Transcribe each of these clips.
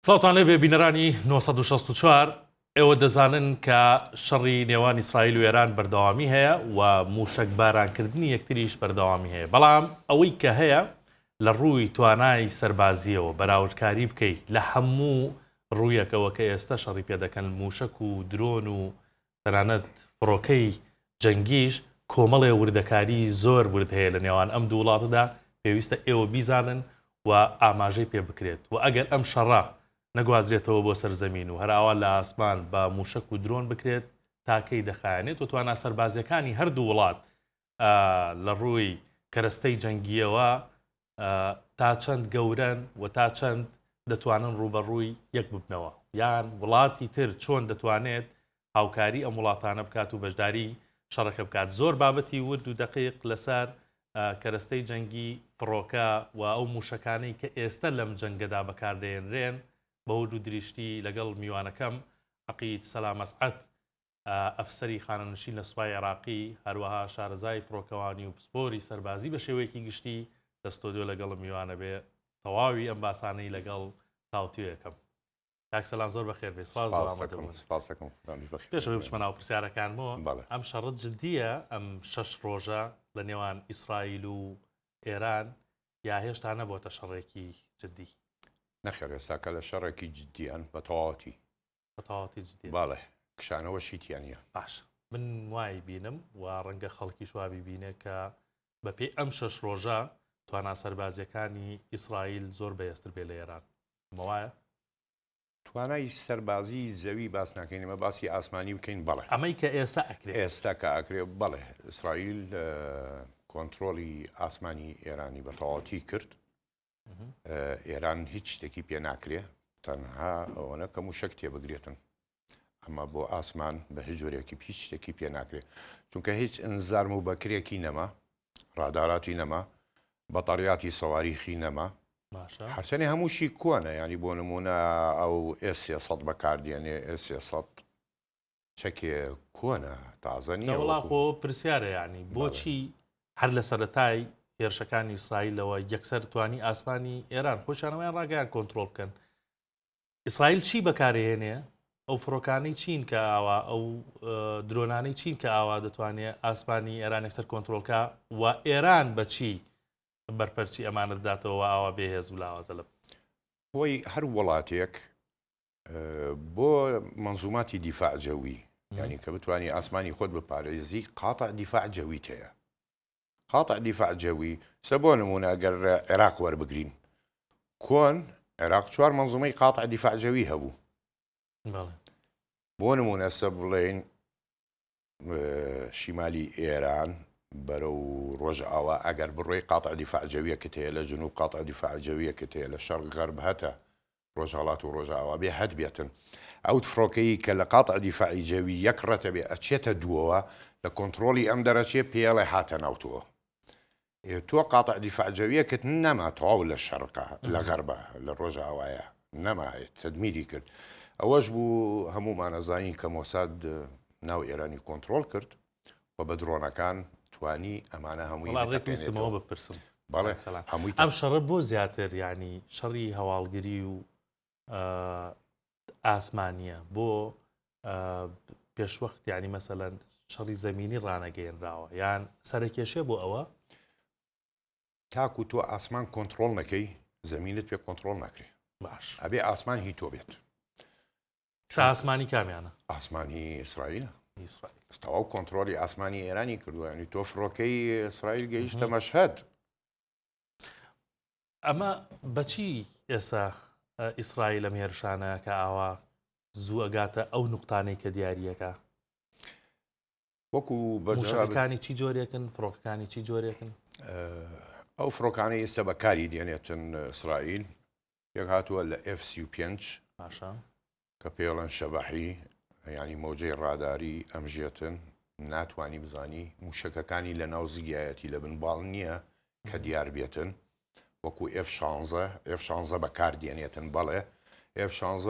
سڵاتان لێبێ بینەرانی 964 ئێوە دەزانن کە شەڕی نێوان ئیسرائیل و ئێران بەردەوامی هەیە و موشک بارانکردنی یەکتریش بەردەوامی هەیە. بەڵام ئەوەی کە هەیە لە ڕووی توانای سەربازیەوە بەراوردکاری بکەیت لە هەموو ڕوویەکەوە کە ئێستا شەڕی پێدەکەن موشک و درۆن و تەنانەت فڕۆکەی جەنگیش کۆمەڵێ وردەکاری زۆر ورد هەیە لە نێوان ئەم دوو وڵاتەدا پێویستە ئێوە بیزانن و ئاماژەی پێ بکرێت و ئەگەر ئەم شەڕە نەگوازرێتەوە بۆ سەرزەمین و هەراوە لە ئاسمان بە موشک و درۆن بکرێت تاکەی دەخایەنێت و توانە سەربازیەکانی هەردوو وڵات لە ڕووی کەرەستەی جەنگیەوە تا چەند گەورن و تا چەند دەتوانن ڕوبەڕووی یەک ببنەوە یان وڵاتی تر چۆن دەتوانێت هاوکاری ئەم وڵاتانە بکات و بەشداری شەڕەکە بکات. زۆر بابەتی ورد و دەقیق لەسەر کەرەستەی جەنگی فڕۆکە و ئەو موشەکانەی کە ئێستا لەم جەنگەدا بەکاردێنرێن بە ورد و دریشتی لەگەڵ میوانەکەم عەقید سەلام مەسعەد ئەفسەری خانەنشین لە سوپای عێراقی هەروەها شارەزای فڕۆکەوانی و پسپۆری سەربازی بە شێوەیەکی گشتی دەستۆدیۆ لەگەڵ میوانە بێ تەواوی ئەم باسانەی لەگەڵ تاوتوێەکەم. کاکسەلام زۆر بەخێر بێ. پێشەوەی بچمە ناو پرسیارەکانمەوە ئەم شەڕەت جددیە ئەم 6 ڕۆژە لە نێوان ئیسرائیل و ئێران یا هێشتا نەبووەتە شەڕێکی جددی؟ نەخێر ئێستاکە لە شەڕێکی جددیان بە تەواوەتی جددی باڵێ کشانەوە شیتیانە. باش من وای بینم و ڕەنگە خەڵکی شوابی بینێ کە بەپێی ئەم 6 ڕۆژە توانە سەربازیەکانی ئیسرائیل زۆر بەهێزتر بێ لە ئێران. مەوایە توانای سەربازی زەوی باس ناکەین ئمە باسی ئاسمانی بکەین. بەڵێ ئەمەی کە ئێستا ئەکرێت ئێستا کە ئەکرێ بەڵێ ئیسرائیل کۆنتترۆلی ئاسمانی ئێرانی بە تەواوەتی کرد. ئێران هیچ شتێکی پێ ناکرێ تەنها ئەوەنە کە موشک تێبگرێتن ئەمە بۆ ئاسمان بە هیچ جۆرێکی هیچ شتێکی پێ ناکرێت چونکە هیچ ئەنزارم و بەکرێکی نەما ڕاداراتی نەما بەتەڕیاتی سەواریخی نەما هەرچەنێ هەمووشی کۆنە ینی بۆ نمونە ئەو S300 بەکاردێنێ S300 چەکێ کۆنە تازەنی وڵاخۆ پرسیارە ینی بۆچی هەر لە سەرەتای هێرشەکانی ئیسرائیلەوە یەکسەر توانی ئاسمانی ئێران خۆشانەوەیان ڕاگەیان کۆنتترۆل بکەن. ئیسرائیل چی بەکارهێنێ ئەو فڕۆکانەی چین کە ئاوا ئەو درۆنانەی چین کە ئاوا دەتوانێت ئاسمانی ئێران یەکسەر کۆنتترۆلکە و ئێران بەچی بەرپەرچی ئەمانە داتەوە ئاوا بێهێز و لاوازە لە بۆی هەر وڵاتێک بۆ منزوماتی دیفاع جەوی ینی کە بتوانانی ئاسمانی خۆت بپارێزی قاتع دیفاع جەویت هەیە. قاتع دیفاع جەوی سە بۆ نمونە ئەگەر عێراق وەربگرین کۆن عێراق 4 منزومەی قاتع دیفاع جەوی هەبوو. بۆ نمونە سە بڵێن شیمالی ئێران بەرەو ڕۆژئاوا ئەگەر بڕۆی قاتع دیفاع جەویەکت هەیە لە جنوب قاتع دیفاع جەویەکت هەیە لە شەرق غەرب هەتە ڕۆژهەڵات و ڕۆژئاوا بێ هەت بێتن ئەو فڕۆکەی کە لە قاتع دیفاعی جەوی یەک ڕەتە بێ ئەچێتە دووەوە لە کۆنتترۆلی ئەم دەرەچێ پێڵێ هاتە ناوتەوە. تۆ قاتع دیفاع جەویەکت نەما تەواو لە شەرقە لە غەربە لە ڕۆژئاوایە نەمایێت تەدمیری کرد. ئەوەش بوو هەمومان ئەزانین کە مۆساد ناو ئێرانی کۆنتترۆل کرد و بە درۆنەکان توانی ئەمانە هەمووی پێستمەوە بپرسم. بەڵێ هەمووی ئەم شەڕە بۆ زیاتر ینی شەڕی هەواڵگری و ئاسمانیە بۆ پێشوەخت ینی مەسەلەن شەڕی زەمینی ڕانەگەیەنراوە یان سەرکێشێ بۆ ئەوە تاکو تۆ ئاسمان کۆنتترۆل نەکەی زەمینت پێ کۆنتترۆل ناکرێت. باش ئەبێ ئاسمان هی تۆ بێت. ئاسمانی کامیانە؟ ئاسمانی ئیسرائیل تەواو کۆنتترۆلی ئاسمانی ئێرانی کردووە ینی تۆ فڕۆکەی ئیسرائیل گەیشتە مەشهەد. ئەمە بەچی ئێستا ئیسرائیل لەم هێرشانە کە ئاوا زوو ئەگاتە ئەو نوقتانەی کە دیاریەکە وەکو بەشەکانی چی جۆرێکن فڕۆکەکانی چی جۆرێکن؟ ئەو فڕۆکانەی ئێستا بەکاری دێنێتن ئیسرائیل یەک هاتووە لە F-35 باشە کە پێڵەن شەبەحی ینی مۆجەی ڕاداری ئەمژێتن ناتوانی بزانی موشەکەکانی لە ناو زیایەتی لە بنباڵ نییە کە دیار بێتن وەکو F-16 بەکاردێنێتن. بەڵێ F-16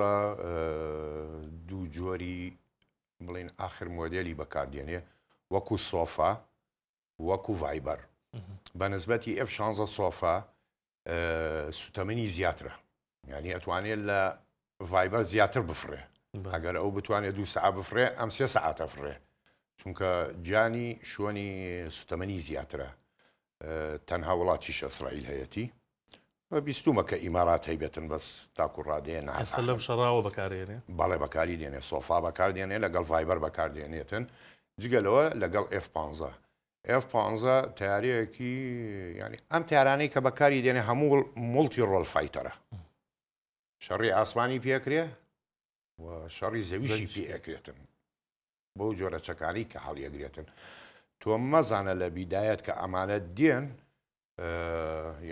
دوو جۆری بڵین ئاخر مۆدێلی بەکاردێنێ وەکو سۆفا وەکو ڤایبەر بە نسبەتی F-16 سۆفا سوتەمەنی زیاترە ینی ئەتوانێت لە ڤایبەر زیاتر بفرێ ئەگەر ئەو بتوانێت 2 سعات بفرێ ئەم 3 سعاتە فرێ چونکە گیانی شوێنی سوتەمەنی زیاترە تەنها وڵاتیش ئیسرائیل هەیەی بیستمە کە ئیمارات هەیبێتن بەس تاکو ڕادێن ئەستا لەم شەڕاوە بەکارێنێ بەڵێ بەکاری دێنێ سۆفا بەکاردێنێ لەگەڵ ڤایبەر بەکاردێنێتن جگەلەوە لەگەڵ F15 F15 تیارەیەکی ینی ئەم تیارانەی کە بەکاری دێنێ هەموو مڵتی ڕۆڵ فایتەرە شەڕی ئاسمانی پێکرێ و شەڕی زەویشی پێەکرێتن بۆ جۆرە چەکانی کە هەڵیەگرێتن تۆ مەزانە لە بیدایەت کە ئەمانە دێن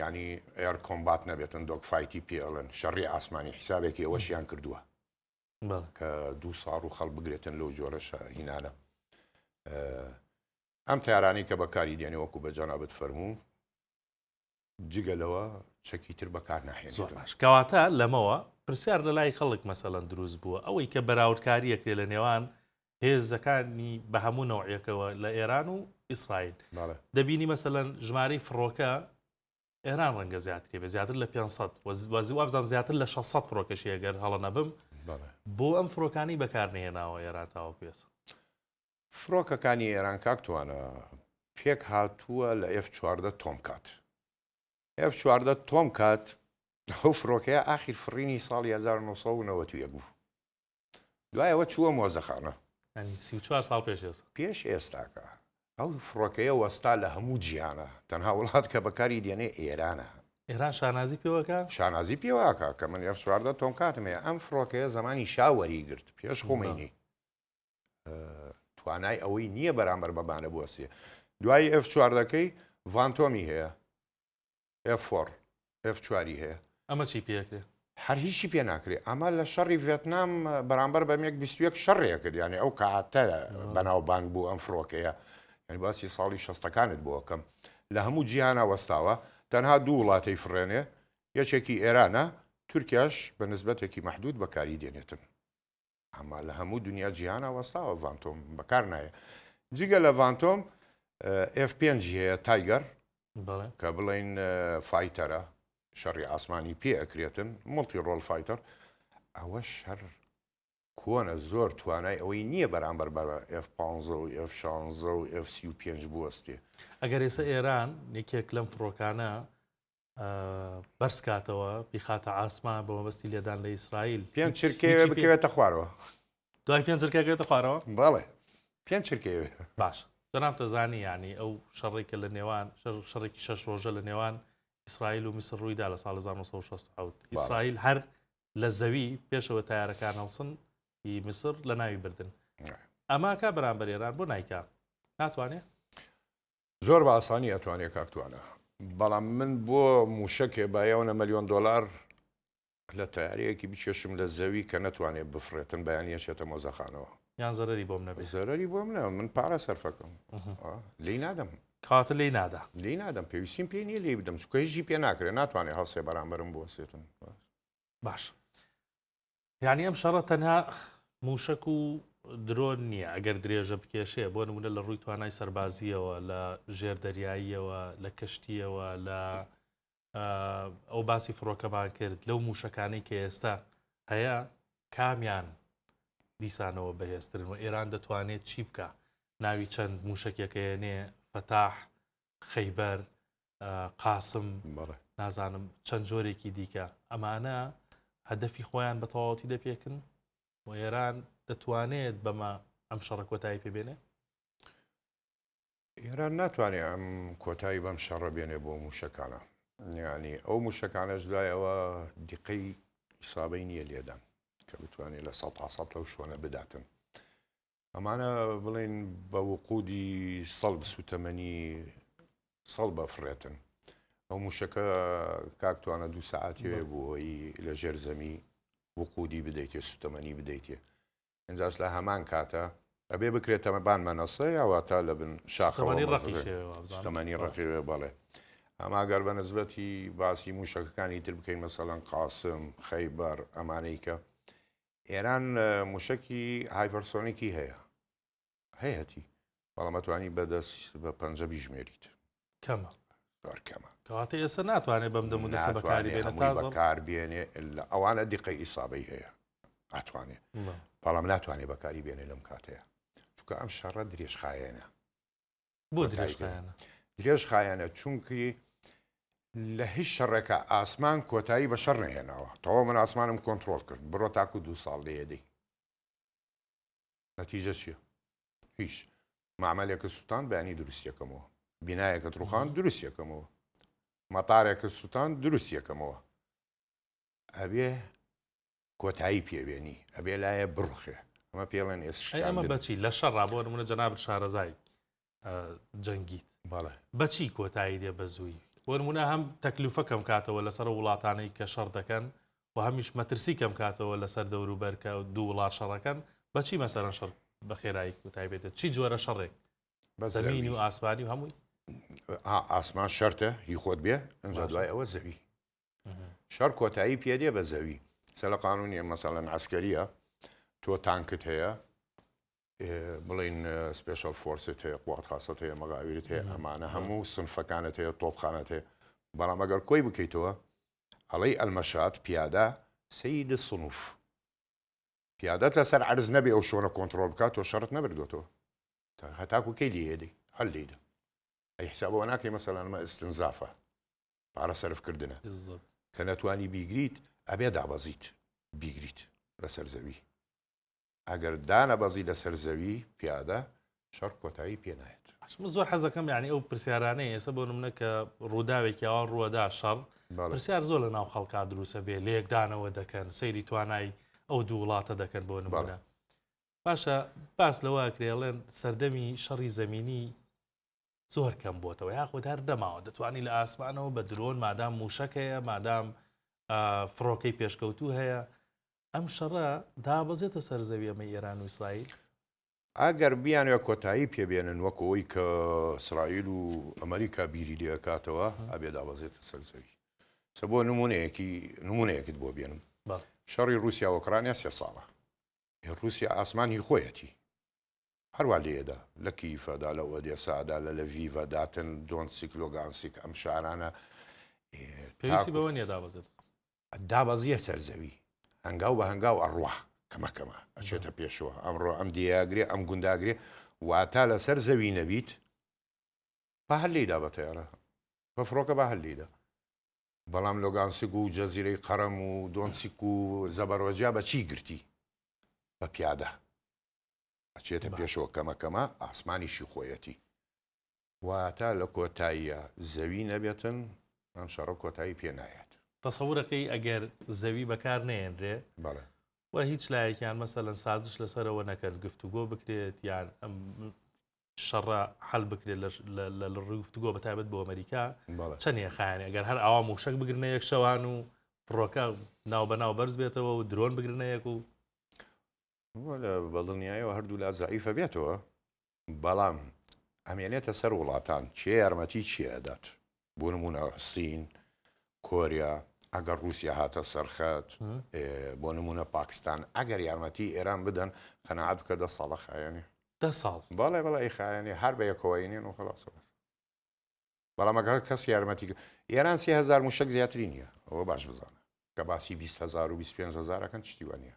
ینی ئێر کۆمبات نەبێتن دۆکفایتی پێڵن شەڕی ئاسمانی حیسابێکی ئەوەشیان کردووە کە 2 ساڵ و خەڵ بگرێتن لەو جۆرە هینانە ئەم تیارانی کە بەکاری دێنێ وەکو بە جەنابەت فەرموو جگەلەوە چەکی تر بەکار ناهێنێت باش کەواتە لەمەوە پرسیار لە لای خەڵک مەسەڵەن دروست بووە ئەوەی کە بەراوردکاریەکرێ لە نێوان هێزەکانی بە هەموو نەوعیەکەوە لە ئێران و ئیسرائیل دەبینی مەسەڵەن ژمارەی فڕۆکە ئێران ڕەنگە زیاتری بە زیاتر لە 500 وازی وابزانام زیاتر لە 600 فڕۆکەشی ئەگەر هەڵە نەبم بۆ ئەم فڕۆکانی بەکارنهێناوە ئێران تاوە پێسە فڕۆکەکانی ئێران کاکتوانە پێک هاتووە لە F14 تۆمکات F14 تۆمکات ئەو فڕۆکەیە ئاخیر فڕینی ساڵی 1990 بوو دوایەوە چووە مۆزەخانە 34 ساڵ پێش ئێستاکە ئەو فڕۆکەیە وەستا لە هەموو جیهانە تەنها وڵات کە بەکاری دێنێ ئێرانە ئێران شانازی پێوەکە شانازی پێواکە کە من F14 تۆمکاتمەیە ئەم فڕۆکەیە زمانی شاوەری گرت پێش خۆمینی توانای ئەوەی نییە بەرامبەر بەبانە بوەسیە دوای F14کەی ڤانتۆمی هەیە F4 F4 هەیە ئەمە چی پێکرێ هەر هیچی پێ ناکرێت ئەمە لە شەڕی ڤێتنام بەرامبەر بە 1 شەڕێک کرد ینی ئەو کاتە بەناوبانگ بوو ئەم فڕۆکەیە ینی باسی ساڵی 60ەکانت بۆکەم لە هەموو جیهانە وەستاوە تەنها 2 وڵاتی فرێنێ یەکێکی ئێرانە تورکیاش بە نسبەتێکی مەحدود بەکاری دێنێتن ئەمە لە هەموو دنیا جیهانە وەستاوە ڤانتۆم بەکار نایە جگە لە ڤانتۆم F5 هەیە تایگەر کە بڵین فایتەرە شەڕی ئاسمانی پێ ئەکرێتن مڵتی ڕۆڵ فایتەر ئەوە شەڕ کۆنە زۆر توانای ئەوەی نییە بەرامبەر بە F15 و F16 و F35 بوەستێ ئەگەر ئێستا ئێران یەکێک لەم فڕۆکانە بەرز کاتەوە بیخاتە ئاسمان بە مەبەستی لێدان لە ئیسرائیل پێنج چرکێوێ بکەوێتە خوارەوە دوای پێنج چرکەکەوێتە خوارەوە بەڵێ پێنج چرکێوێ باش جەناب تەزانی ینی ئەو شەڕێکە لە نێوان شەڕێکی 6 ڕۆژە لە نێوان ئیسرائیل و میسر ڕوویدا لە ساڵ 1960 ئیسرائیل هەر لە زەوی پێشەوە تایارەکان هەڵسن میسر لە ناوی بردن ئەما کا بەرامبەر ئێران بۆ نایکا ناتوانێت زۆر بە ئاسانی ئەتوانێت کاکتوانە بەڵام من بۆ موشکێ بایەوە $1,000,000 لە تیارەیەکی بچێشم لە زەوی کە نەتوانێت بفرێتن بەیانیەچێتە مۆزەخانەوە یان زەرەری بۆم نەبێت زەرەری بۆم نە من پارە سەرفەکەم لی نادەم کاتە لی نادا لی نادەم پێویستیم پێ نییە لێ بدەم چکە هیچی پێ ناکرێت ناتوانێت هەڵسێ بەرامبەرم بوەستێتن باش یعنی ئەم شەڕە تەنها موشک و درۆن نییە ئەگەر درێژە بکێشێ بۆ نمونە لە ڕووی توانای سەربازیەوە لە ژێردەریاییەوە لە کەشتیەوە لە ئەو باسی فڕۆکەمان کرد لەو موشەکانی کە ئێستا هەیە کامیان دیسانەوە بەهێزترن و ئێران دەتوانێت چی بکە ناوی چەند موشکێکەیەنێ فەتاح خەیبەر قاسم نازانم چەند جۆرێکی دیکە ئەمانە هەدەفی خۆیان بە تەواوەتی دەپێکن و ئێران دەتوانێت بەمە ئەم شەڕە کۆتایی پێبێنێ ئێران ناتوانێت ئەم کۆتایی بەم شەڕە بێنێ بۆ موشەکانە یعنی ئەو موشەکانەش دوایەوە دیقەی ئیسابەی نییە لێدان کە بتوانێت لە 100% لەو شوۆنە بداتن ئەمانە بڵێن بە وقودی سەڵب سوتەمەنی سەڵ بەفرێتن ئەو موشەکە کاکتوانە 2 ساعتێ بۆی لە ژێر زەمی وقودی بدەیتێ سوتەمەنی بدەیتێ ئەنجاش لە هەمان کاتە ئەبێ بکرێتەمە بان مەنەسە یاواتە لە بن شاخەمەنی ڕقیوێ بەڵێ ئەماگەر بە نسبەتی باسی موشەکەکانی تر بکەین مەسەڵەن قاسم خەیبەر ئەمانەی کە ئێران موشکی هایپەرسۆنیکی هەیەتی بەڵام ئەتوانی بەدەست بە 50 بیژمێریت کەمە زۆر کەمە کەواتە ئێستا ناتوانێت بەم دەمو دەسە بەکاری بێنێت بەکار بێنێ ئەوانە دیقەی ئیسابەی هەیە ئەتوانێت بەڵام ناتوانێت بەکاری بێنێ لەم کاتەیە چونکە ئەم شەڕە درێژخایەنە بۆ درێژخایەنە درێژخایەنە چونکی لە هیچ شەڕێکە ئاسمان کۆتایی بە شەڕ نهێناوە تەواو من ئاسمانم کۆنتترۆل کرد بڕۆ تاکو 2 ساڵ لێدەی نەتیجە چییە؟ هیچ معمەلێکە سووتان بەیانی دروستیەکەمەوە بینایەکە ڕوخان دروستیەکەمەوە مەتارێکە سووتان دروستیەکەمەوە ئەبێ کۆتایی پێوێنی ئەبێ لایە بڕخێ ئەمە پێڵێن ئەمە بەچی لە شەڕا بۆ نمونە جەناب شارەزای جەنگیت بەڵێ بەچی کۆتایی دێ بە زووی بۆ نمونە هەم تەکلیفەکەم کاتەوە لەسەر وڵاتانەی کە شەڕ دەکەن و هەمیش مەترسی کەم کاتەوە لەسەر دەوروبەرکە و دوو وڵات شەڕەکەن بەچی مەسەرەن شەڕ بە خێرایی کۆتایی بێتە چی جۆرە شەڕێک زەمینی و ئاسمانی و هەمووی ئاسمان شەرتە هی خۆت بێ ئەمجا دوای ئەوە زەوی شەڕ کۆتایی پێدێ بە زەوی سە لە قانونی مەسەڵەن عسکەریە تۆ تانکت هەیە بڵین سپێشل فۆرست هەیە قوات خاست هەیە مەغاویرت هەیە ئەمانە هەموو سنفەکانت هەیە تۆپخانەت هەیە بەڵام ئەگەر کۆی بکەیتەوە ئەڵەی ئەلمەشات پیادە سەید سنوف پیادەت لەسەر عرز نەبێ ئەو شۆنە کۆنتترۆل بکات تۆ شەڕت نەبردوێتەوە هەتاکو کەی لێدەی هەل لێدە ئەی حسابەوە ناکەی مەسەڵەن ئەمە ئستنزافە پارە سەرفکردنە کە نەتوانی بیگریت ئەبێ دابەزیت بیگریت لەسەر زەوی ئەگەر دانەبەزی لەسەر زەوی پیادە شەڕ کۆتایی پێنایێت زۆر حەزەکەم یعنی ئەو پرسیارانەیە ئێستا بۆ نمونە کە ڕووداوێکی ئەوە ڕووەدا شەڕ پرسیار زۆر لە ناو خەڵکا دروسە بێ لە یەکدانەوە دەکەن سەیری توانای ئەو دوو وڵاتە دەکەن بۆ نمونە باشە باس لەوە کرێڵێن سەردەمی شەڕی زەمینی زۆر کەم بۆتەوە یاخود هەر دەماوە دەتوانی لە ئاسمانەوە بە درۆن مادام موشک هەیە مادام فڕۆکەی پێشکەوتوو هەیە ئەم شەڕە دابەزێتە سەر زەوی ئەمە ئێران و ئیسرائیل ئەگەر بیانوێ کۆتایی پێبێنن وەکەوەی کە ئیسرائیل و ئەمریکا بیری لێکاتەوە ئەبێ دابەزێتە سەر زەوی سە بۆ نمونەیەکت بۆ بێنم شەڕی رووسیا و ئوکرانیا 3 ساڵە رووسیا ئاسمانی خۆیەتی هەروە لێدا لە کیفەدا لە ئۆدێسادا لە لەڤیڤەداتن دۆنسیک لۆگانسیک ئەم شارانە پێویستی بەوە نییە دابەزێت دابەزیە سەر زەوی هەنگاو بە هەنگاو ئەڕوا کەمەکەمە ئەچێتە پێشەوە ئەمڕۆ ئەم دیاگرێ ئەم گونداگرێ واتە لەسەر زەوی نەبیت بە هەر لێدا بە تەیارە بە فڕۆکە بە هەر لێدا بەڵام لۆگانسیک و جەزیرەی قەرەم و دۆنسیک و زەبەرۆجیا بە چی گرتی بە پیادە ئەچێتە پێشەوە کەمەکەمە ئاسمانیشی خۆیەتی واتە لە کۆتاییە زەوی نەبێتن ئەم شەڕە کۆتایی پێنایەت تەسەورەکەی ئەگەر زەوی بەکار نێنرێ بەڵێ و هیچ لایەکیان مەسەلەن سازش لەسەرەوە نەکەن گفتوگۆ بکرێت یان ئەم شەڕە حەل بکرێت لە ڕووی گفتوگۆ بەتایبەت بۆ ئەمریکا چەندێ خایانێ ئەگەر هەر ئاوا موشک بگرنە یەک شەوان و فڕۆکە ناو بەناو بەرز بێتەوە و درۆن بگرنە یەک و لە بەڵنیایەوە هەردوو لا زعیفە بێتەوە بەڵام ئەمێنێتە سەر وڵاتان چێ یارمەتی چیەدات بۆ نمونە سین کۆریا ئەگەر رووسیا هاتە سەرخەت بۆ نمونە پاکستان ئەگەر یارمەتی ئێران بدەن قەنەعات بکە 10 ساڵە خایەنێ 10 ساڵ بەڵێ ئەی خایەنێ هەر بە یەکەوەینێن و خلاصەوە بەڵام ئەگەر کەس یارمەتی ئێران 30,000 موشک زیاتری نییە ئەوە باش بزانە کە باسی 20,000 و 25,000ەکەن تشتیوە نییە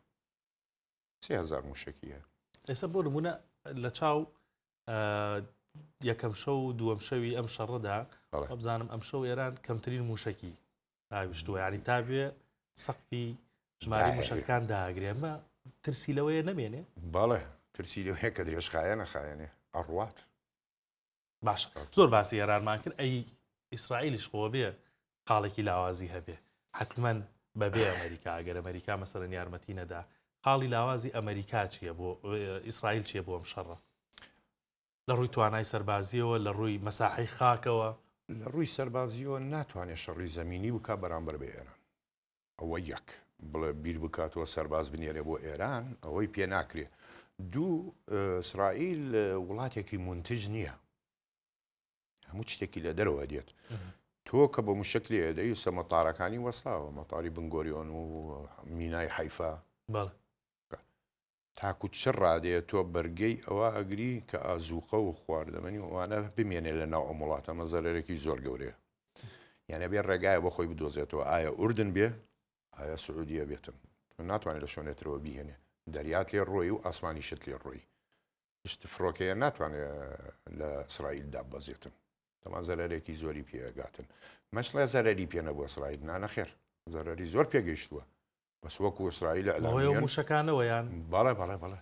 30,000 موشکیە ئێستا بۆ نمونە لە چاو یەکەم شەو و دووەم شەوی ئەم شەڕەدا بزانم ئەم شەو ئێران کەمترین موشکی داویشتووە یعنی تابێ سەقفی ژماری موشکەکان داگرێ ئەمە ترسی لەوەیە نەمێنێ بەڵێ ترسی لەوەیە کە درێژ خایەنە خایەنێ ئەڕوات باش زۆر باسی ئێرانمان کرد ئەی ئیسرائیلیش خۆ بێ قاڵێکی لاوازی هەبێ حتمما بەبێ ئەمریکا ئەگەر ئەمریکا مەسەرەن یارمەتی نەدا قاڵی لاوازی ئەمریکا چییە بۆ ئیسرائیل چییە بۆ ئەم شەڕە لە ڕووی توانای سەربازیەوە لە ڕووی مەساحەی خاکەوە لە ڕووی سەربازیەوە ناتوانێت شەڕی زەمینی بکە بەرامبەر بە ئێران ئەوە یەک بڵێ بیر بکاتەوە سەرباز بنێرێ بۆ ئێران ئەوەی پێ ناکرێ دوو ئیسرائیل وڵاتێکی منتج نییە هەموو شتێکی لە دەرەوە دێت تۆ کە بە موشک لێ دەی سە مەتارەکانی وەستاوە مەتاری بنگۆریۆن و مینای حیفا تاکو چ ڕادەیە تۆ بەرگەی ئەوە ئەگری کە ئازووقە و خواردەمەنی وانە بمێنێ لە ناو ئەم وڵاتە مەزەرێکی زۆر گەورەیە یانە بێ ڕێگایە بۆ خۆی بدۆزێتەوە ئایا ئوردن بێ ئایا سعودیە بێتن ناتوانێت لە شوێنێتەوە بیهێنێ دەریات لێ ڕۆی و ئاسمانی شت لێ ڕۆی شت فڕۆکەیە ناتوانێت لە ئیسرائیلدا بەزێتن تەمان زەرەرێکی زۆری پێگاتن مەشڵێ زەرەری پێنە بۆ ئیسرائیل نانەخێر زەرەری زۆر پێگەیشتووە بەس وەکو ئیسرائیل ئەوەیە موشەکانەوەیان بەڵێ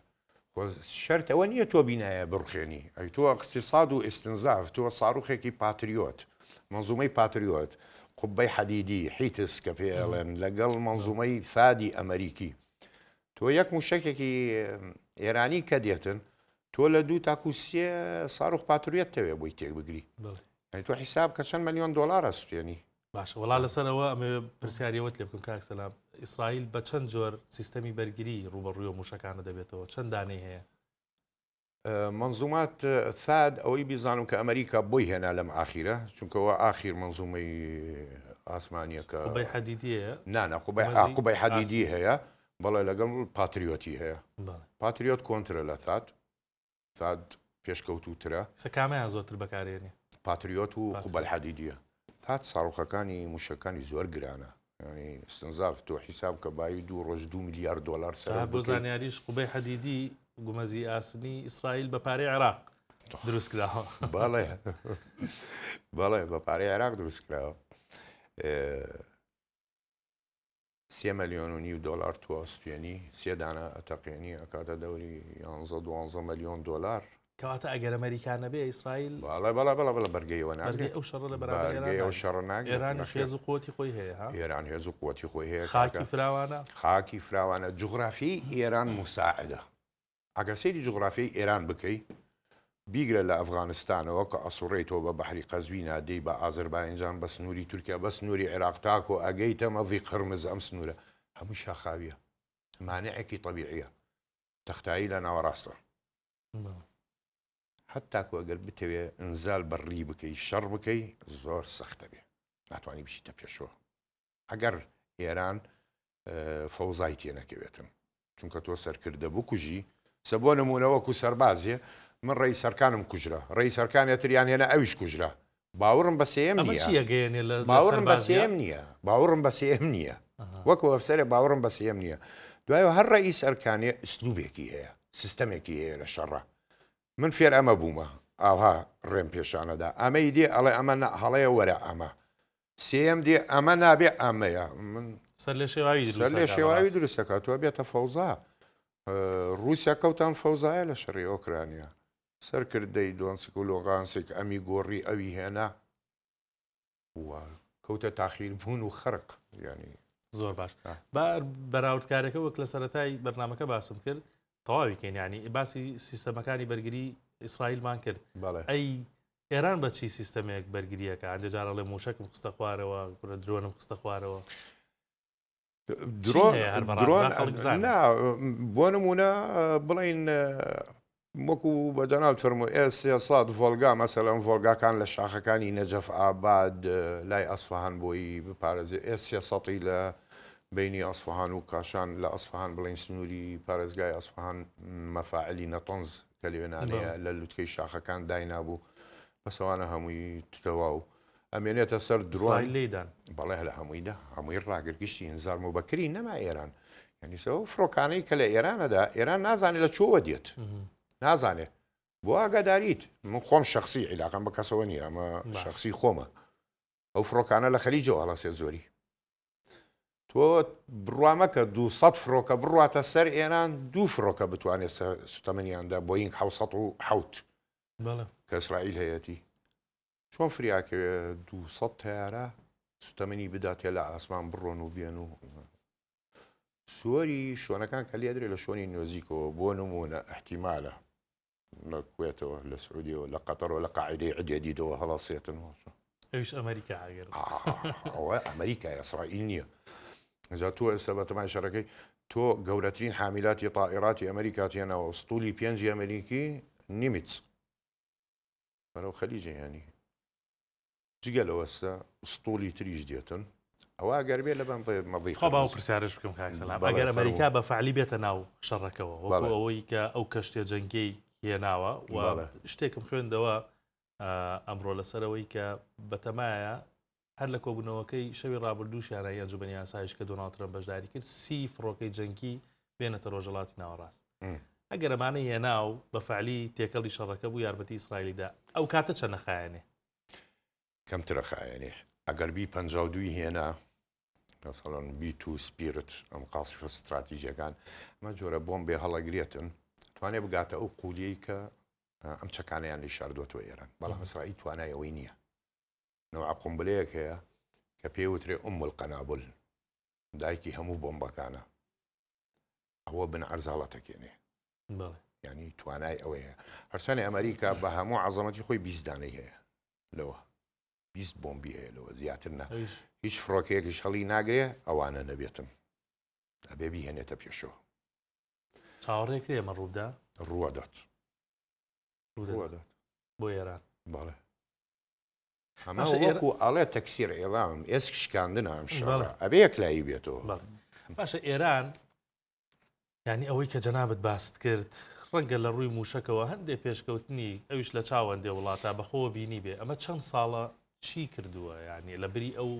شەرت ئەوە نییە تۆ بینایە بڕخێنی ئەی تۆ اقتصاد و ئستنزاف تۆ ساڕوخێکی پاتریۆت منزومەی پاتریۆت قوبەی حەدیدی حیتس کە پێڵێن لەگەڵ منزومەی ثادی ئەمریکی تۆ یەک موشکێکی ئێرانی کە دێتن تۆ لە 2 تاکو 3 ساڕوخ پاتریۆت تەوێ بۆی تێک بگری تۆ حیساب کە چەند ملیۆن دلار سوێنی باشە وڵا لەسەرەوە ئەمە پرسیاریەوەت لێ بکەم کاک سەلام ئیسرائیل بە چەند جۆر سیستەمی بەرگری ڕوبەڕووی موشەکانە دەبێتەوە چەند دانەی هەیە منزومات ثاد ئەوەی بیزانم کە ئەمریکا بۆی هێنا لەم ئاخیرە چونکەەوە ئاخیر منزومەی ئاسمانیەکە قوبەی حەدیدیە نانە قوبەی حەدیدی هەیە بەڵێ لەگەڵ پاتریۆتی هەیە پاتریۆت کۆنترە لە ثاد پێشکەوتوترە سەکامیان زۆرتر بەکارێنێ پاتریۆت و قوبەی حەدیدیە ثاد ساڕوخەکانی موشەکانی زۆر گرانە ینی استنزاف تۆ حیساب کە بای 2 ڕۆژ 2 میلیارد دلار سەر بۆ زانیاریش قوبەی حەدیدی گومەزی ئاسنی ئیسرائیل بە پارەی عێراق دروست کراوە بەڵێ بە پارەی عێراق دروست کراوە 3 ملیۆن و نیو دلار تۆ سوێنی 3 دانە ئەتەقێنی ئەکاتە دەوری 11 ملیۆن دلار کەواتە ئەگەر ئەمریکانە بێ ئیسرائیل بەڵێ بەرگەیەوە ناگرێت ئەو شەڕە لە بەرامبەر شەڕ ناگرێت ئێران هێز و قوتی خۆی هەیە ئێران هێز و قوتی خۆی هەیە خاکی فراوانە خاکی فراوانە جوغرافی ئێران مساعدە ئەگەر سەیری جوغرافیای ئێران بکەی بیگرە لە ئەفغانستانەوە کە ئەسوڕێتەوە بە بەحری قەزوینە دەی بە ئازەربایجان بە سنووری تورکیا بە سنووری عێراق تاکۆ ئەگەیتە مەضی قرمز ئەم سنوورە هەموو شاخاویە مانعێکی طبیعیە تەختایی لە ناوەڕاستە حتاکو ئەگەر بتەوێ ئنزال بەڕی بکەی شەڕ بکەی زۆر سەختە بێ ناتوانانی بچیتە پێشەوە ئەگەر ئێران فەوزای تێ نەکەوێتن چونکە تۆ سەرکردە بکوژی سە بۆ نمونەوەکو سەربازیە من ڕێی سەرکانم کوژرا ڕێی سەرکانی تریان هێنا ئەویش کوژرا باوەڕم بە سێم نییە باوەڕم بە سێم نییە باوەڕم بە سێم نییە وەکو ئەفسەرێ باوەڕم بە سێم نییە دوایەوە هەر ڕێی سەرکانێ ئسلوبێکی هەیە سیستەمێکی هەیە لە شەڕە من فێر ئەمە بوومە ئاها ڕێم پێشانەدا ئەمەی دێ ئەڵێ ئەمە هەڵەیە وەرە ئەمە سێم دێ ئەمە نابێ ئەمەیە من سەر لێ شێواوی دروستەکاتوە بێتە فەوزا رووسیا کەوتان فەوزایە لە شەڕی ئۆکرانیا سەرکردەی دۆنسک و لۆغانسێک ئەمی گۆڕی ئەوی هێنا کەوتە تاخیر بوون و خەرق ینی زۆر باش بەراوردکارەکە وەک لە سەرەتای بەرنامەکە باسم کرد تەواویکەین ینی باسی سیستەمەکانی بەرگری ئیسرائیلمان کرد ئەی ئێران بە چی سیستەمێک بەرگریەکە هەندێجارە لێ موشکم خستە خوارەوە درۆنم خستە خوارەوە بۆ نمونە بڵین وەکو بەجەناب فەرموو سێساد ڤۆلگا مەسەلەن ڤۆلگاکان لە شاخەکانی نەجەف ئاباد لای ئەسفەهان بۆی بپارێزێ سێسەڵی لە بینی ئەسفەهان و کاشان لە ئەسفەهان بڵین سنووری پارێزگای ئەسفەهان مەفاعلی نەتەنز کە لێوێنانەیە لە لوتکەی شاخەکان داینابوو بەسەوانە هەمووی تتەوا و ئەمێنێتە سەر درۆن لێدان بەڵێ لە هەموویدا هەمووی ڕاگرگشتی ئینزار و بەکری نەما ئێران یعنیسەوە فڕۆکانەی کە لە ئێرانەدا ئێران نازانێت لە چۆوە دێت نازانێت بۆ ئاگاداریت من خۆم شخصی عیلاقم بە کەسەوە نیە ئەمە شخصی خۆمە ئەو فڕۆکانە لە خەلیجەوە هەڵەسێ زۆری تۆ بڕوامەکە 200 فڕۆکە بڕاتە سەر ئێران 2 فڕۆکە بتوانێت سوتەمەنیاندا بۆینگ 700 کە ئیسرائیل هەیەی چۆن فریاکەوێ 200 تیارە سوتەمەنی بداتێ لە ئاسمان بڕۆن و بێن و سۆری شوێنەکان کە لێ درێ لە شوێنی نۆزیکەوە بۆ نمونە احتیمالە لە کوێتەوە لە سعودیەوە لە قەتەرەوە لە قاعدەی عدێدیدەوە هەڵاسێتن ئەوش ئەمریکا ئاگەر ئەوە ئەمریکا ئیسرائیل نییە ئەجا تۆ ئێستا بە تەمای شەڕەکەی تۆ گەورەترین حامیلاتی طائراتی ئەمریکا تێنەوە ستولی 5 ئەمریکی نیمیتس بەرەو خەلیجە ینی جگە لەوەستا ستولی تریش دێتن ئەوە ئەگەر بێت لە بەم مەضی خۆ پرسیارش بکەم کاکسەلام ئەگەر ئەمریکا بە فعلی بێتە ناو شەڕەکەەوە وەکو ئەوەی کە ئەو کەشتێ جەنگی هێناوە و شتێکم خوێندەوە ئەمڕۆ لەسەرەوەی کە بەتەمایە هەر لە کۆبوونەوەکەی شەوی ڕابردووشیانە ئەنجومەنی ئاسایش کە دۆناڵد ترەمپ بەشداری کرد 30 فڕۆکەی جەنگی بێنێتە ڕۆژهەڵاتی ناوەڕاست. ئەگەر ئەمانە هێنا و بە فعلی تێکەڵی شەڕەکە بوو یارمەتی ئیسرائیلیدا ئەو کاتە چەند نەخایەنێ کەمترە خایەنێ ئەگەر بی 52 هێنا مثلەن بیت و سپیرت ئەم قاسفە استراتیژیەکان ئەمە جۆرە بۆم بێ هەڵەگرێتن توانێ بگاتە ئەو قولیەی کە ئەم چەکانیان لی شاردوەوە ئێران بەڵام ئیسرائیل توانای ئەوەی نییە نەوع قومبلەیەک هەیە کە پێوترێ القەنابل دایکی هەموو بۆمبەکانە ئەوە بن عەرزاڵەتەکێنێ ینی توانای ئەوەیە هەرچەنێ ئەمریکا بە هەموو عەزەمەتی خۆی 20 دانەی هەیە لەوە 20 بۆمبی هەیە لەوە زیاتر نە هیچ فڕۆکەیەکیش هەڵی ناگرێ ئەوانە نەبێتن ئەبێ بیهێنێتە پێشەوە چاوەڕێکرێ ئەمە ڕوودا ڕوەدات بۆ ئێران بەڵێ ئەمە وەکو ئەڵێ تەکسیر ئێڵام ئێسک شکاندنە ئەم شەڕە ئەبێ یەکلایی بێتەوە باشە ئێران ینی ئەوەی کە جەنابەت باست کرد ڕەنگە لە ڕووی موشکەوە هەندێک پێشکەوتنی ئەویش لە چاوەندێ وڵاتە بەخۆوە بینی بێ ئەمە چەند ساڵە چی کردووە ینی لە بری ئەو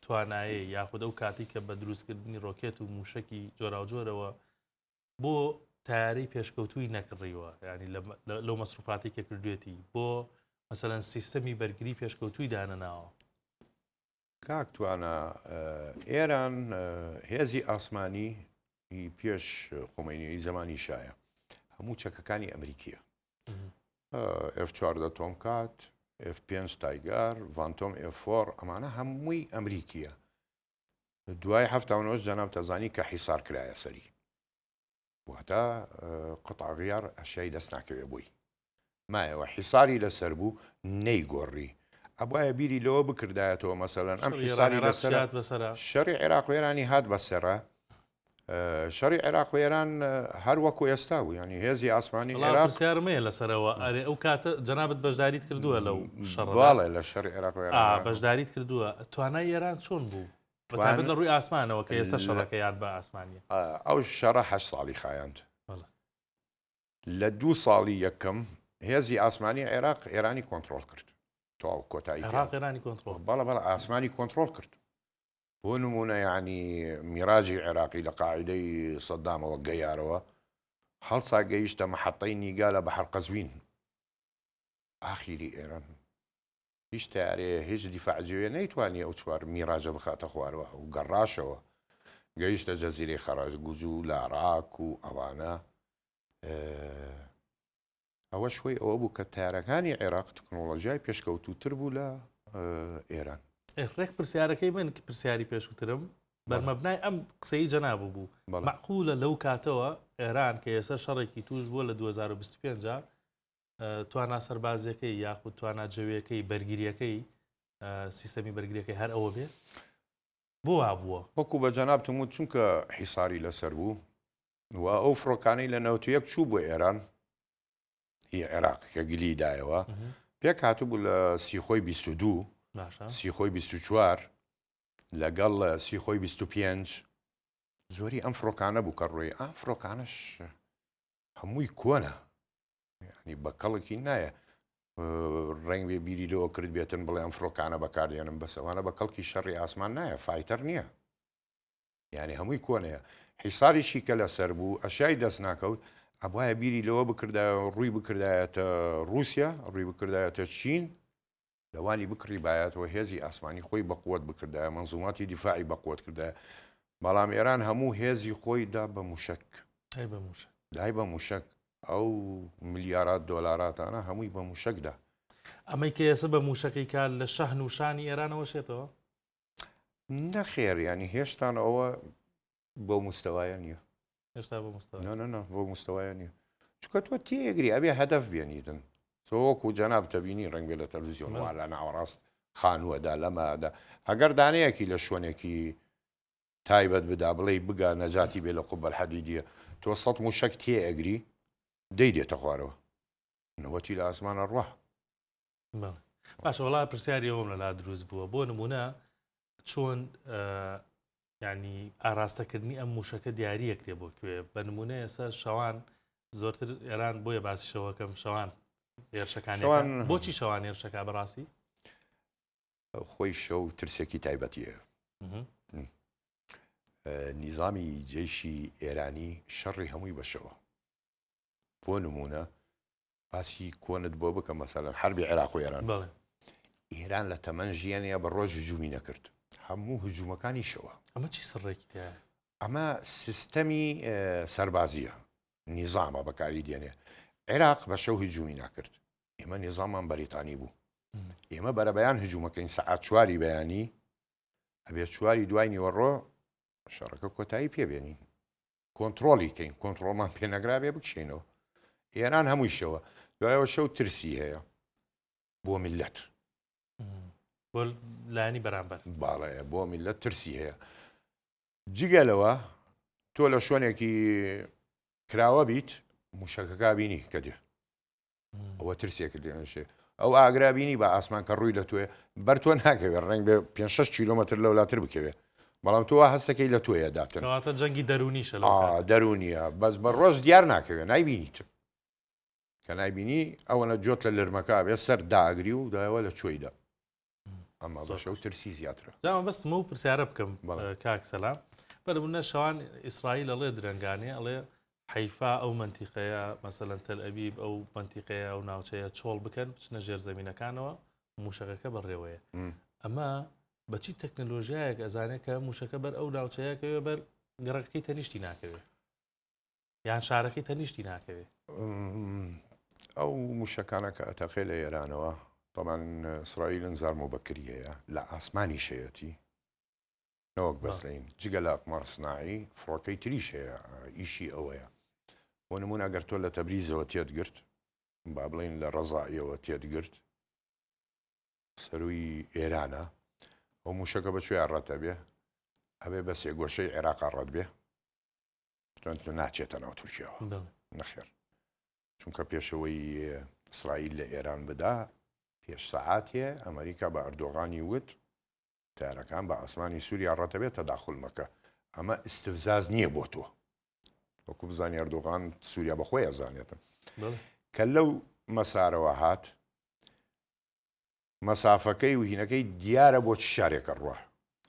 توانایە یاخود ئەو کاتی کە بە دروستکردنی ڕۆکێت و موشکی جۆراوجۆرەوە بۆ تیاری پێشکەوتووی نەکڕیوە ینی لەو مەسروفاتی کە کردوێتی بۆ مەسەلەن سیستەمی بەرگری پێشکەوتووی دانەناوە کاک توانە ئێران هێزی ئاسمانی پێش خۆمینی زمانی شایە هەموو چەکەکانی ئەمریکیە F4 تۆمکات F5 تایگار ڤانتۆم F4 ئەمانە هەمووی ئەمریکیە دوای هەفتاونەوەش جەناب تەزانی کە حیسار کرایە سەری واتە قطع غیار ئەشیای دەست ناکەوێ بووی مایەوە حیساری لەسەر بوو نەیگۆڕی ئەبایە بیری لەوە بکردایەتەوە مەسەلەن ئەم حیساری لەسەر شەڕی عێراق و ئێرانی هات بەسەرە شەڕی عێراق و ئێران هەر وەکو ئێستا بوو ینی هێزی ئاسمانی عێراق پرسیارمەیە لەسەرەوە ئەرێ ئەو کاتە جەنابەت بەشداریت کردووە لەو شەڕواڵێ لە شەڕی عێراق و ئێران بەشداریت کردووە توانای ئێران چۆن بوو بەتابەت لە ڕووی ئاسمانەوە کە ئێستا شەڕەکە یان بە ئاسمانیە ئەو شەڕە 8 ساڵی خایاند لە 2 ساڵی یەکەم هێزی ئاسمانی عێراق ئێرانی کۆنتترۆل کرد تەواو کۆتایی ئێرانی کۆنتترۆل بەڵە ئاسمانی کۆنتترۆل کرد بۆ نمونە ینی میراجی عێراقی لە قاعدەی سەدامەوە گەیارەوە هەڵسا گەیشتە مەحەتەی نیگا لە بەحر قەزوین ئاخیری ئێران هیچ تیارەیە هیچ دیفاعجوێ نەیتوانی ئەو چوار میراجە بخاتە خوارەوە و گەڕاشەوە گەیشتە جەزیرەی خەڕەگوز و لە عێراق و ئەوانە ئەوە شوی ئەوە بوو کە تارەکانی عێراق تەکنۆلۆژیای پێشکەوتووتر بوو لە ئێران ڕێک پرسیارەکەی من کە پرسیاری پێشووترم بەرمەبنای ئەم قسەی جەنابوو بوو مەعقولە لەو کاتەوە ئێران کە ئێستا شەڕێکی توش بووە لە 2025 توانا سەربازیەکەی یاخود توانا جەویەکەی بەرگریەکەی سیستەمی بەرگریەکەی هەر ئەوە بێ بۆ وابووە وەکو بە جەنابتم وت چونکە حیساری لەسەر بوو و ئەو فڕۆکانەی لە نەوتەیەک چوو بۆ ئێران هی عێراق کە گلیدایەوە پێک هاتوو لە سیخۆی 22 سیخۆی 24 لەگەڵ سیخۆی 25 زۆری ئەم فڕۆکانە بوو کە ڕۆی ئەم فڕۆکانش هەمووی کۆنە ینی بە کەڵێکی نایە ڕنگ بێ بیری لەوە کرد بێتن بڵێ ئەم فڕۆکانە بەکاردێنم بەسەوانە بە کەڵکی شەڕی ئاسمان نایە فایتەر نییە یعنی هەمووی کۆنەیە حیساریشی کە لەسەر بوو ئەشیای دەست ناکەوت ئەبایە بیری لەوە بکردایە ڕووی بکردایەتە رووسیا ڕووی بکردایەتە چین لەوانی بکڕی بایەتەوە هێزی ئاسمانی خۆی بەقوت بکردایە مەنزوماتی دیفاعی بەقوت کردایە بەڵام ئێران هەموو هێزی خۆی دا بە موشک دای بە موشک ئەو ملیارات دۆلاراتانە هەمووی بە موشکدا ئەمەی کە ئێستا بە موشەکەی کار لە شەحن و شانی ئێرانەوە شێتەوە نەخێر ینی هێشتان ئەوە بۆ مستەوایە نییە هێشتا بۆ مستەوە بۆ مستەوایە نییە چکە تۆ تێگری ئەبێ هەدەف بێنیتن تۆ وەکو جەناب تەبینی ڕەنگ بێ لە تەلەڤیزیۆنەوە لە ناوەڕاست خانووەدا لەمادا هەگەر دانەیەکی لە شوێنێکی تایبەت بدا بڵێ بگا نەجاتی بێ لە قوبەل حەدیدیە تۆ 100 موشک تێئەگری دەیدێتە خوارەوە نەوەتی لە ئاسمانە ڕوا باشە وڵا پرسیاری ئەوم لەلا دروست بووە بۆ نمونە چۆن ینی ئاراستەکردنی ئەم موشەکە دیاریەکرێ بۆ کوێ بە نمونە ئێستا شەوان زۆرتر ئێران بۆیە باسیشەوەکەم شەوان هێرشەکانی بۆچی شەوان هێرشەکە بەڕاستی خۆی شەو ترسێکی تایبەتیە. نیزامی جێشی ئێرانی شەڕی هەمووی بەشەوە. بۆ نمونە باسی کۆنت بۆ بکەم مەسەلەن حربی عێراق و ئێران. ئێران لە تەمەن ژیانەیە بە ڕۆژ هجوومی نەکرد، هەموو هجوومەکانی شەوە. ئەمە چی سڕێکی تایە؟ ئەمە سیستەمی سەربازیە، نیزامە بەکاری دێنێ. عێراق بە شەو هجوومی ناکرد، ئێمە نیزامان بەریتانی بوو. ئێمە بەرەبەیان هجوومەکەین سەعات 4 بەیانی ئەبێ 4 دوای نیوەڕۆ شەڕەکە کۆتایی پێبێنین، کۆنتترۆلی کەین، کۆنتترۆلمان پێنەگرابێ بکشینەوە. ئێران هەمووی شەوە، دوایەوە شەو ترسی هەیە بۆ میلەت، بۆ لایانی بەرامبەر باڵەیە بۆ میلەت ترسی هەیە. جگەلەوە تۆ لە شوێنێکی کراوە بیت موشەکەکە بینی کە دێ، ئەوە ترسێکە دێنشێ. ئەو ئاگرابینی بە ئاسمان کە ڕووی لە توێ بەر تۆ ناکەوێت، ڕنگ بێ 5-6 کیلۆمەتر لەولاتر بکەوێ، بەڵام تۆ هەستەکەی لە تۆیە داتن. کەواتە جەنگی دەرونیشە دەرونیە، بەس بە ڕۆژ دیار ناکەوێت، نایبینیت. کە نایبینی ئەوەنە جۆت لە لرمەکە بێ سەر داگری و دایەوە لە کوێیدا. ئەمە بەشە و ترسی زیاترە. جاوە بەستمە و پرسیارە بکەم کاک سەلام، بەربوونە شەوان ئیسرائیل ئەڵێ درەنگانێ ئەڵێ حیفا ئەو منتیقەیە مەسەلەن تەل ئەبیب ئەو منتیقەیە ئەو ناوچەیە چۆڵ بکەن بچنە ژێر زەمینەکانەوە موشەکەکە بەڕێوەیە. ئەمە بەچی تەکنەلۆژیایەک ئەزانێت کە موشەکە بەر ئەو ناوچەیەکەوێ بەر گەڕەکەی تەنیشتی ناکەوێت یان شارەکەی تەنیشتی ناکەوێت. ئەو موشەکانە کە ئەتەقێ لە ئێرانەوە طبعاً ئیسرائیل زارم و بەکری هەیە لە ئاسمانی شەیەتی نەوەک بەسلین جگە لە ئەقمار سناعی فڕۆکەی تریش هەیە، ئیشی ئەوەیە. بۆ نمونە ئەگەر تۆ لە تەبریزەوە تێت گرت، با بڵین لە ڕەزائیەوە تێت گرت، سەروی ئێرانە، ئەو موشەکە بەکوێ ڕەتە بێ ئەبێ بە سێگۆشەی عێراق ڕەت بێ ناچێتە ناو تورکیەوە. نەخێر، چونکە پێشەوەی ئیسرائیل لە ئێران بدا پێش سەعاتێ ئەمریکا بە ئەردۆغانی وت تارەکان بە ئاسمانی سووریا ڕەتەبێت تەداخل مەکە. ئەمە ئیستفزاز نییە بۆ تۆ، وەکو بزانی ئەردۆغان سووریا بەخۆی ئەزانێتن. کە لەو مەسارەوە هات مەسافەکەی و هینەکەی دیارە بۆ چ شارێکە ڕوە،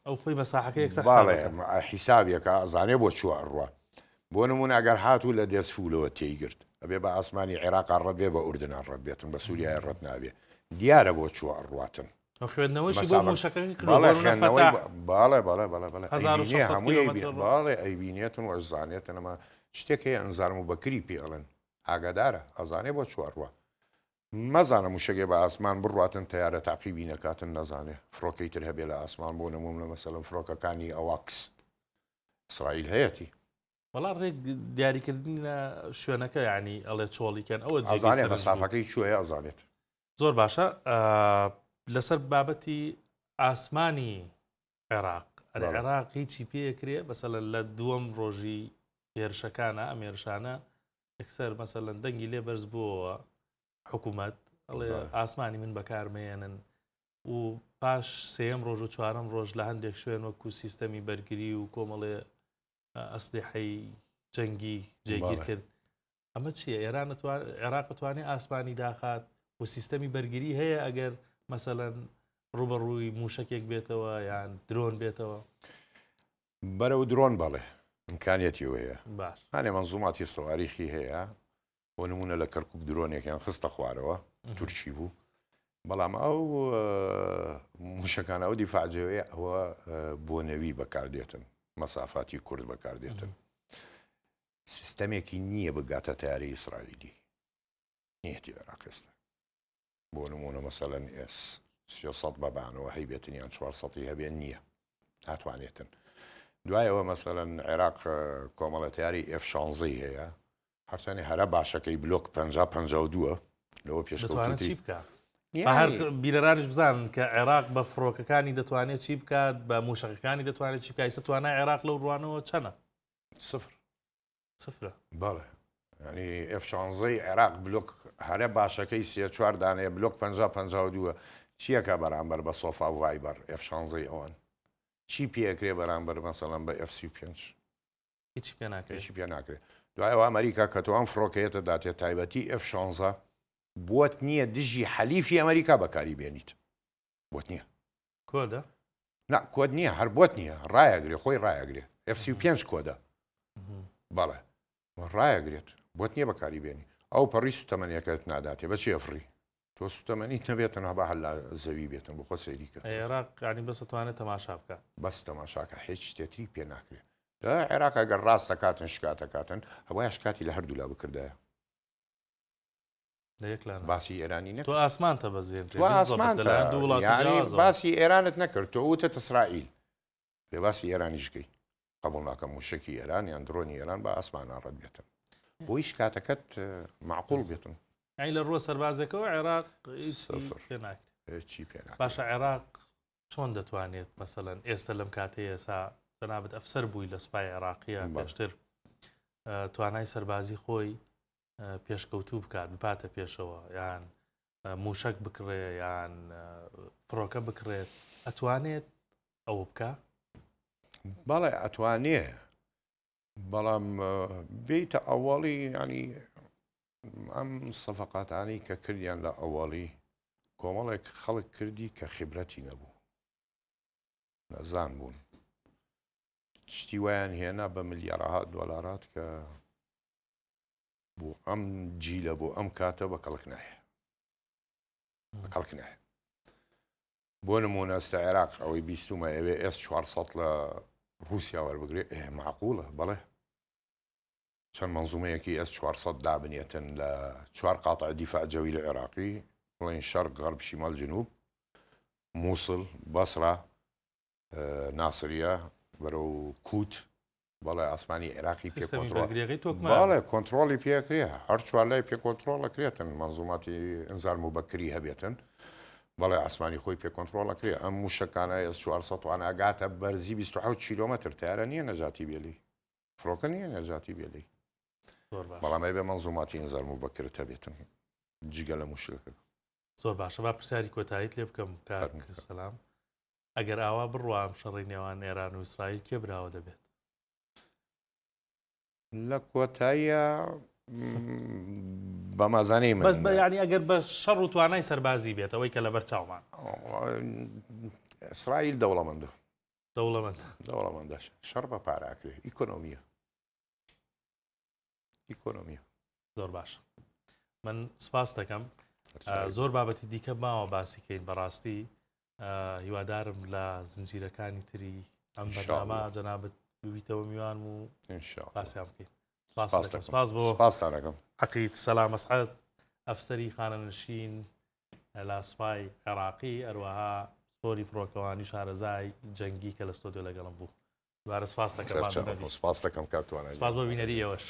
ئەو خۆی مەساحەکەی حیسابێکە ئەزانێ بۆ چوە ڕوە. بۆ نمونە ئەگەر هاتوو لە دێسفولەوە تێیگرت ئەبێ بە ئاسمانی عێراق ڕەت بێ بە ئوردنان ڕەت بێتن، بە سووریای ڕەت نابێ، دیارە بۆ چوە ڕواتن. باڵێ ئەیبینێتن و ئەزانێتن. ئەمە شتێک هەیە ئەنزارم و بەکری پێڵن ئاگادارە ئەزانێ بۆ چوەڕوە. مەزانە موشەکێ بە ئاسمان بڕاتن تیارە تاقیبی نەکاتن نەزانێ فڕۆکەی تر هەبێ لە ئاسمان. بۆ نمونە مەسەلەن فڕۆکەکانی ئەواکس ئیسرائیل هەیەتی وەڵا ڕێک دیاریکردنە شوێنەکە یعنی ئەڵێ چۆڵیکەن ئەوە ئەزانێت مەسافەکەی کوێیە ئەزانێت. زۆر باشە. لەسەر بابەتی ئاسمانی عێراق، عێراق هیچی پێکرێ مەسەلەن لە دووەم ڕۆژی هێرشەکانە ئەمێرشانە یەکسەر مەسەلەن دەنگی لێ بەرز بووەوە حکوومەت ئەڵێ ئاسمانی من بەکارمێنن و پاش سێم ڕۆژ و چوارەم ڕۆژ لە هەندێک شوێن وەکو سیستەمی بەرگری و کۆمەڵێ ئەسلحەی جەنگی جێگیر کرد. ئەمە چییە؟ عێراق بتوانێت ئاسمانی داخات و سیستەمی بەرگری هەیە ئەگەر مەسەلەن ڕوبەڕووی موشکێک بێتەوە یان درۆن بێتەوە؟ بەرەو درۆن بەڵێ ئیمکانیەتی هەیە. باش هەنێ مەنزوماتی سەواریخی هەیە، بۆ نمونە لە کەرکووک درۆنێکیان خستە خوارەوە تورکی بوو، بەڵام ئەو موشەکانە ئەو دیفاعجەوەیە ئەوە بۆ نەوی بەکاردێتن، مەسافاتی کورد بەکاردێتن. سیستەمێکی نییە بگاتە تیاری ئیسرائیلی نیەتی عێراقێستا. بۆ نمونە مەسەلەن S-300 بەبانەوە هەیبێتن یان 400 هەبێن نییە، ناتوانێتن. دوایەوە مەسەلەن عێراق کۆمەڵەتیاری F-16 هەیە، هەرچەنێ هەرە باشەکەی بلۆک 50-52 لەوە پێشکەوتوتی بکە. هەر بیرەرانیش بزانن کە عێراق بە فڕۆکەکانی دەتوانێت چی بکات، بە موشەکەکانی دەتوانێت چی بکات. توانای عێراق لەو ڕوانەوە چەنە؟ سفرە. بەڵێ، ینی F-16 عێراق بلۆک هەرە باشەکەی 3-4 دانەیە بلۆک 50-52 چیەکە بەرامبەر بە سۆفا و ڤایبەر F-16 ئەوان چی پێکرێ بەرامبەر مەسەڵەن بە F-35 هیچی پێ ناکرێت. دوایەوە ئەمریکا کە تۆ ئەم فڕۆکەیەتە داتێت تایبەتی F-16 بۆت نییە دژی حەلیفی ئەمریکا بەکاری بێنیت، بۆت نییە. کۆدە نا کۆد نییە هەر بۆت نییە ڕایەگرێ خۆی ڕایەگرێ F35 کۆدە بەڵێ ڕایەگرێت بۆت نییە بەکاری بێنی ئەو پەڕی سوتەمەنیەکەت ناداتێ بەچی ئەفری تۆ سوتەمەنی نەبێتن هەبا هەل لە زەوی بێتن بخۆ سەیریکە عێراق ینی بەس دەتوانێت تەماشا بکات بەس تەماشاکە هیچ شتێتری پێ ناکرێت عێراق ئەگەر ڕاست دەکاتن شکاتەکاتن هەوای شکاتی لە هەردوو لا بکردایە لە یەک لانە باسی ئێرانی تۆ ئاسمانتە بەزێن باسی ئێرانت نەکرد تۆ وتە ئیسرائیل پێ باسی ئێرانیشکەی قبول ناکەم وشکی ئێران یان درۆنی ئێران بە ئاسمان ڕەت بێتن بۆی شکاتەکەت معقول بێتن ئەی لە ڕووە سەربازەکەەوە عێراق چی پێ باشە عێراق چۆن دەتوانێت مەسەڵەن ئێستا لەم کاتەیە ئێسا جەنابەت ئەفسەر بووی لە سوپای عێراقیە باشتر توانای سەربازی خۆی پێشکەوتوو بکات بپاتە پێشەوە یان موشک بکڕێ یان فڕۆکە بکڕێت ئەتوانێت ئەوە بکە بەڵێ ئەتوانێ بەڵام بێتە ئەوڵی ینی ئەم سەفقاتانی کە کردیان لە ئەوڵی کۆمەڵێک خەڵک کردی کە خیبرەتی نەبوو نەزان بوون شتی وایان هێنا بە ملیارەها دۆلارات کە بۆ ئەم جیلە بۆ ئەم کاتە بە کەڵک نایە بەکەڵک نایە بۆ نمونە ئەستا عێراق ئەوەی بیستمە ئەوێ S400 لە رووسیا وەربگرێ معقولە بەڵێ چەند منزومەیەکی S400 دابنێتن لە 4 قاتع دیفاع جەوی لە عێراقی بڵێن شەرق غەرب شیمال جنوب مووسڵ بەسرا ناسریە بەرەو کووت بەڵێ ئاسمانی عێراقی پێ بەڵێ کۆنتترۆلی پێکرێ هەر چوار لای پێ کۆنتترۆلەکرێتن منزوماتی ئەنزار مبەکری هەبێتن بەڵێ ئاسمانی خۆی پێ کۆنتترۆلەکرێ ئەم موشەکانە S400 ئاگاتە بەرزی 27 کیلۆمەتر تیارە نییە نەجاتی بێلی فڕۆکە نییە نەجاتی بێلی بەڵام بێ منزوماتی ئەنزار مبەکرت هەبێتن جگە لە موشکەکە زۆر باشە با پرسیاری کۆتاییت لێ بکەم کار سەلام ئەگەر ئاوا بڕوام شەڕی نێوان ئێران و ئیسرائیل کێ براوە دەبێت لە کۆتاییە بەمازانەی من بەس ینی ئەگەر بە شەڕ و توانای سەربازی بێت ئەوەی کە لەبەر چاومان ئیسرائیل دەوڵەمەندە دەوڵەمەندەش شەڕ بە پاراکرێ ئیکۆنۆمیە زۆر باش من سپاس دەکەم زۆر بابەتی دیکە ماوە باسیکەین بەڕاستی هیوادارم لە زنجیرەکانی تری ئەم بەرنامە جەنابەت ببیتەوە میوان و باسییان بکەین سپاس بۆ سپاسانەکەم عەقید سەلام مەسعەد ئەفسەری خانەنشین لە سوپای عێراقی ئەروەها سپۆری فڕۆکەوانی شارەزای جەنگی کە لە ستۆدیۆ لەگەڵم بوو دوارە سپاس دەکەم سپاس دەکەم کارتوانە سپاس بۆ بینەری ئێوەش